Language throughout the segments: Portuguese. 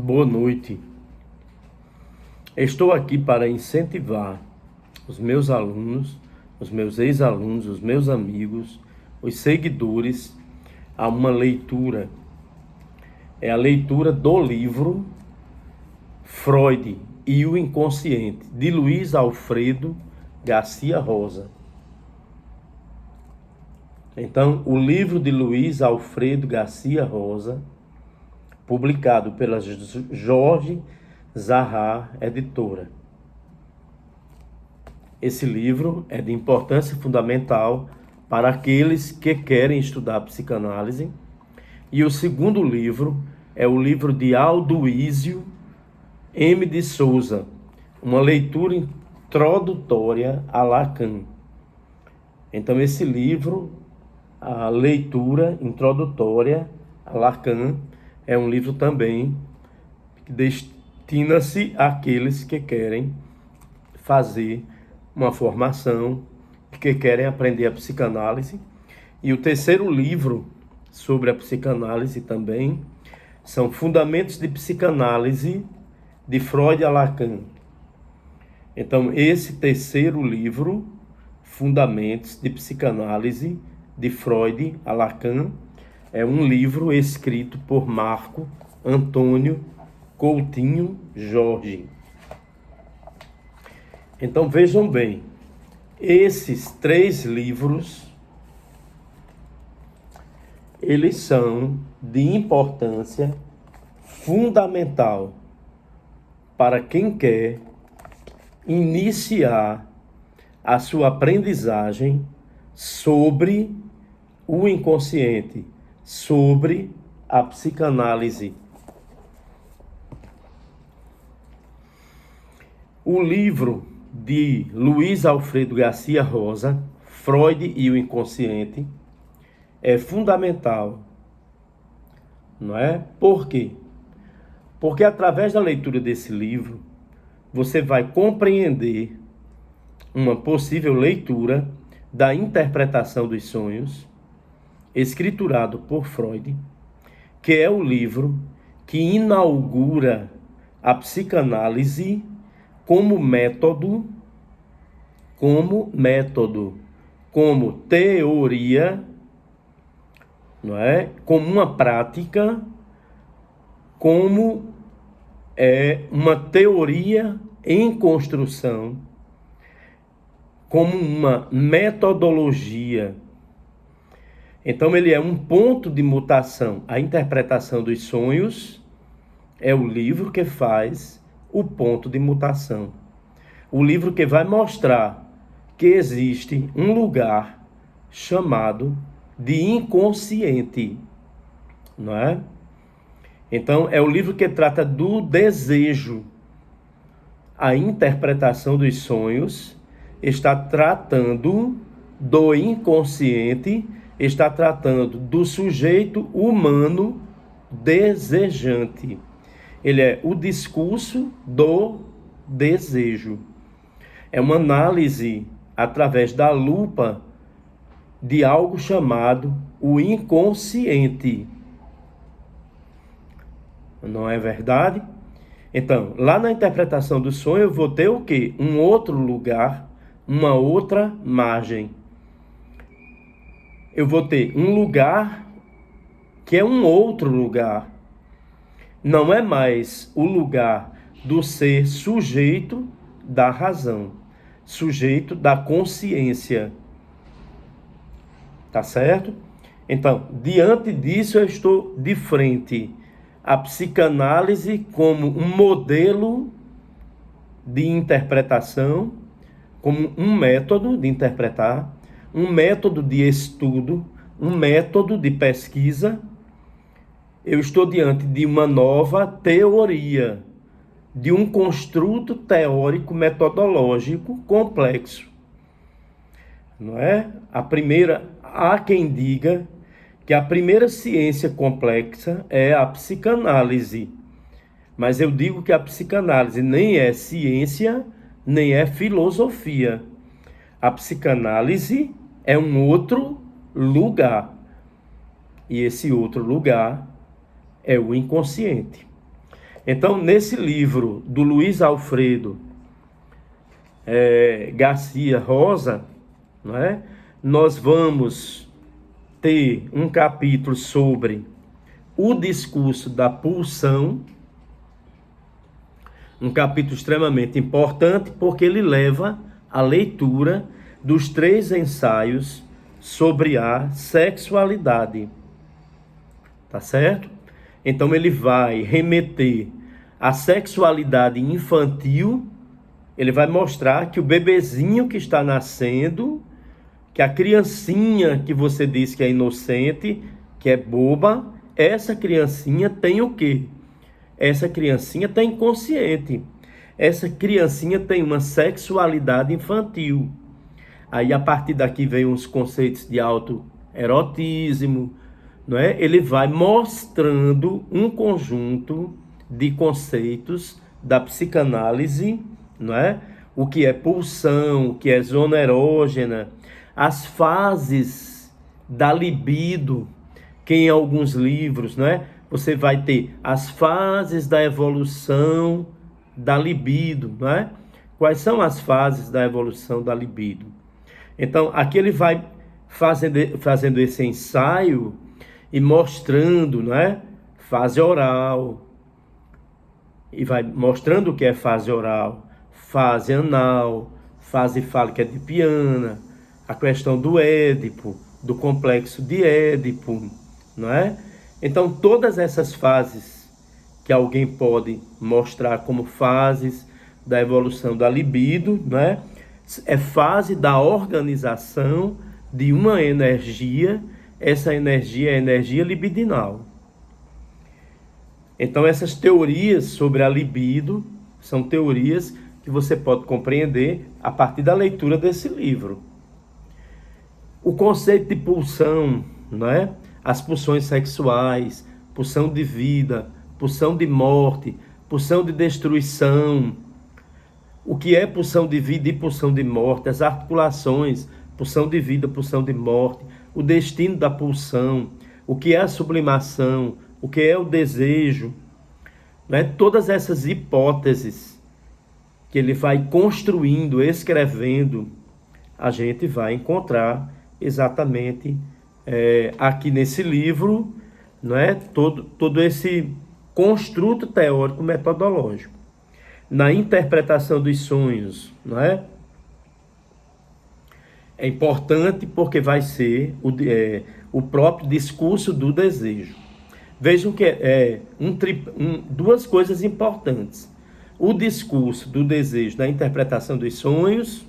Boa noite. Estou aqui para incentivar os meus alunos, os meus ex-alunos, os meus amigos, os seguidores a uma leitura. É a leitura do livro Freud e o Inconsciente, de Luiz Alfredo Garcia Rosa. Então, o livro de Luiz Alfredo Garcia Rosa, publicado pela Jorge Zahar Editora. Esse livro é de importância fundamental para aqueles que querem estudar psicanálise. E o segundo livro é o livro de Aldoísio M. de Souza, uma leitura introdutória a Lacan. Então, esse livro, a leitura introdutória a Lacan, é um livro também que destina-se àqueles que querem fazer uma formação, que querem aprender a psicanálise. E o terceiro livro sobre a psicanálise também são Fundamentos de Psicanálise, de Freud a Lacan. Então, esse terceiro livro, Fundamentos de Psicanálise, de Freud a Lacan, é um livro escrito por Marco Antônio Coutinho Jorge. Então vejam bem, esses três livros, eles são de importância fundamental para quem quer iniciar a sua aprendizagem sobre o inconsciente, sobre a psicanálise. O livro de Luiz Alfredo Garcia Rosa, Freud e o Inconsciente, é fundamental, não é? Por quê? Porque através da leitura desse livro, você vai compreender uma possível leitura da interpretação dos sonhos, escriturado por Freud, que é o livro que inaugura a psicanálise como método, como teoria, não é? Como uma prática, como uma teoria em construção, como uma metodologia. Então, ele é um ponto de mutação. A interpretação dos sonhos é o livro que faz o ponto de mutação. O livro que vai mostrar que existe um lugar chamado de inconsciente, não é? Então, é o livro que trata do desejo. A interpretação dos sonhos está tratando do inconsciente, está tratando do sujeito humano desejante. Ele é o discurso do desejo. É uma análise através da lupa de algo chamado o inconsciente. Não é verdade? Então, lá na interpretação do sonho, eu vou ter o quê? Um outro lugar, uma outra margem. Eu vou ter um lugar que é um outro lugar. Não é mais o lugar do ser sujeito da razão, sujeito da consciência. Tá certo? Então, diante disso, eu estou de frente à psicanálise como um modelo de interpretação, como um método de interpretar, um método de estudo, um método de pesquisa. Eu estou diante de uma nova teoria, de um construto teórico metodológico complexo. Não é? Há quem diga que a primeira ciência complexa é a psicanálise. Mas eu digo que a psicanálise nem é ciência, nem é filosofia. A psicanálise é um outro lugar. E esse outro lugar é o inconsciente. Então, nesse livro do Luiz Alfredo Garcia Rosa, não é? Nós vamos ter um capítulo sobre o discurso da pulsão, um capítulo extremamente importante, porque ele leva a leitura dos 3 ensaios sobre a sexualidade, tá certo? Então ele vai remeter à sexualidade infantil, ele vai mostrar que o bebezinho que está nascendo, que a criancinha que você diz que é inocente, que é boba, essa criancinha tem o quê? Essa criancinha está inconsciente. Essa criancinha tem uma sexualidade infantil. Aí a partir daqui vem os conceitos de autoerotismo, não é? Ele vai mostrando um conjunto de conceitos da psicanálise, não é? O que é pulsão, o que é zona erógena, as fases da libido, que em alguns livros, não é? Você vai ter as fases da evolução da libido, não é? Quais são as fases da evolução da libido? Então, aqui ele vai fazendo esse ensaio e mostrando, não é? Fase oral. E vai mostrando o que é fase oral, fase anal, fase fálica edipiana, a questão do Édipo, do complexo de Édipo, não é? Então, todas essas fases que alguém pode mostrar como fases da evolução da libido, não é? É fase da organização de uma energia, essa energia é a energia libidinal. Então, essas teorias sobre a libido são teorias que você pode compreender a partir da leitura desse livro. O conceito de pulsão, não é? As pulsões sexuais, pulsão de vida, pulsão de morte, pulsão de destruição. O que é pulsão de vida e pulsão de morte, as articulações, pulsão de vida, pulsão de morte, o destino da pulsão, o que é a sublimação, o que é o desejo, né? Todas essas hipóteses que ele vai construindo, escrevendo, a gente vai encontrar exatamente aqui nesse livro, não é? Todo esse construto teórico metodológico. Na interpretação dos sonhos, não é? É importante porque vai ser o próprio discurso do desejo. Vejam que duas coisas importantes. O discurso do desejo na interpretação dos sonhos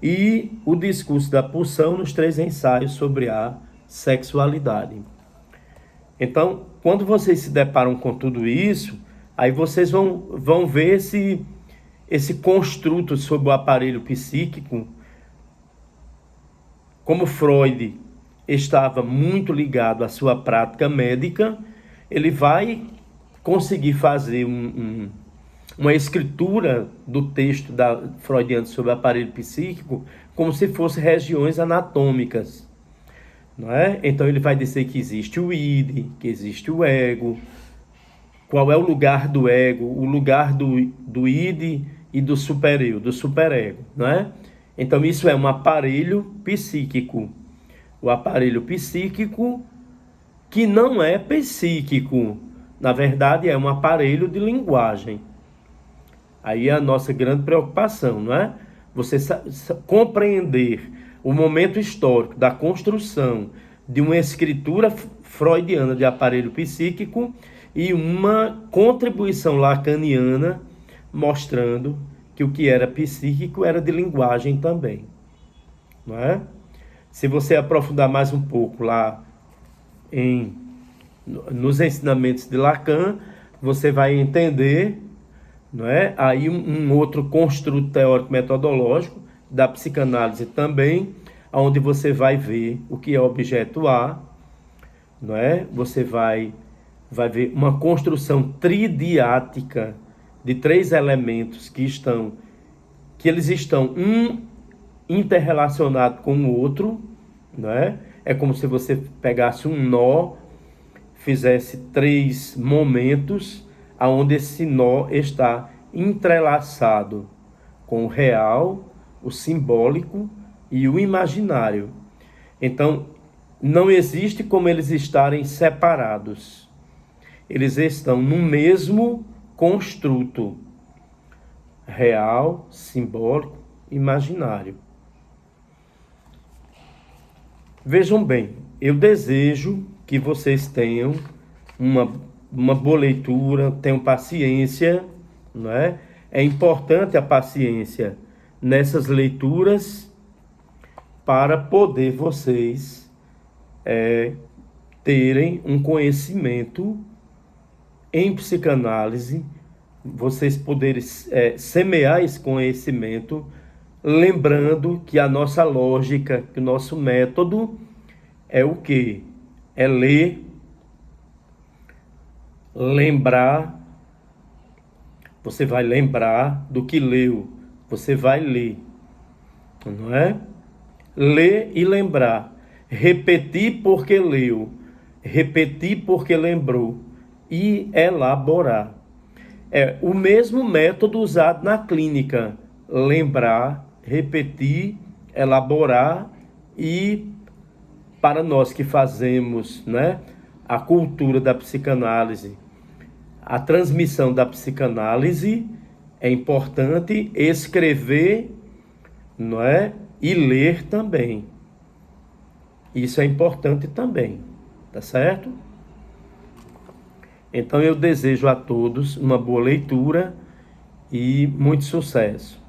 e o discurso da pulsão nos 3 ensaios sobre a sexualidade. Então, quando vocês se deparam com tudo isso, aí vocês vão ver esse construto sobre o aparelho psíquico. Como Freud estava muito ligado à sua prática médica, ele vai conseguir fazer uma escritura do texto freudiano sobre o aparelho psíquico como se fossem regiões anatômicas, não é? Então ele vai dizer que existe o id, que existe o ego, qual é o lugar do ego, o lugar do id e do superego, não é? Então isso é um aparelho psíquico. O aparelho psíquico que não é psíquico, na verdade é um aparelho de linguagem. Aí é a nossa grande preocupação, não é? Você compreender o momento histórico da construção de uma escritura freudiana de aparelho psíquico e uma contribuição lacaniana mostrando que o que era psíquico era de linguagem também, não é? Se você aprofundar mais um pouco lá nos ensinamentos de Lacan, você vai entender, não é? Aí um outro construto teórico metodológico da psicanálise também, onde você vai ver o que é objeto A, não é? Você vai ver uma construção tridiática de 3 elementos que eles estão interrelacionado com o outro, não é? É como se você pegasse um nó, fizesse 3 momentos, aonde esse nó está entrelaçado com o real, o simbólico e o imaginário. Então, não existe como eles estarem separados. Eles estão no mesmo construto: real, simbólico, imaginário. Vejam bem, eu desejo que vocês tenham uma boa leitura, tenham paciência, não é? É importante a paciência nessas leituras para poder vocês terem um conhecimento em psicanálise, vocês poderem semear esse conhecimento, lembrando que a nossa lógica, que o nosso método é o quê? É ler, lembrar. Você vai lembrar do que leu, você vai ler, não é? Ler e lembrar, repetir porque leu, repetir porque lembrou e elaborar. É o mesmo método usado na clínica: lembrar, repetir, elaborar. E para nós que fazemos, né, a cultura da psicanálise, a transmissão da psicanálise, é importante escrever, não é? E ler também. Isso é importante também, tá certo? Então eu desejo a todos uma boa leitura e muito sucesso.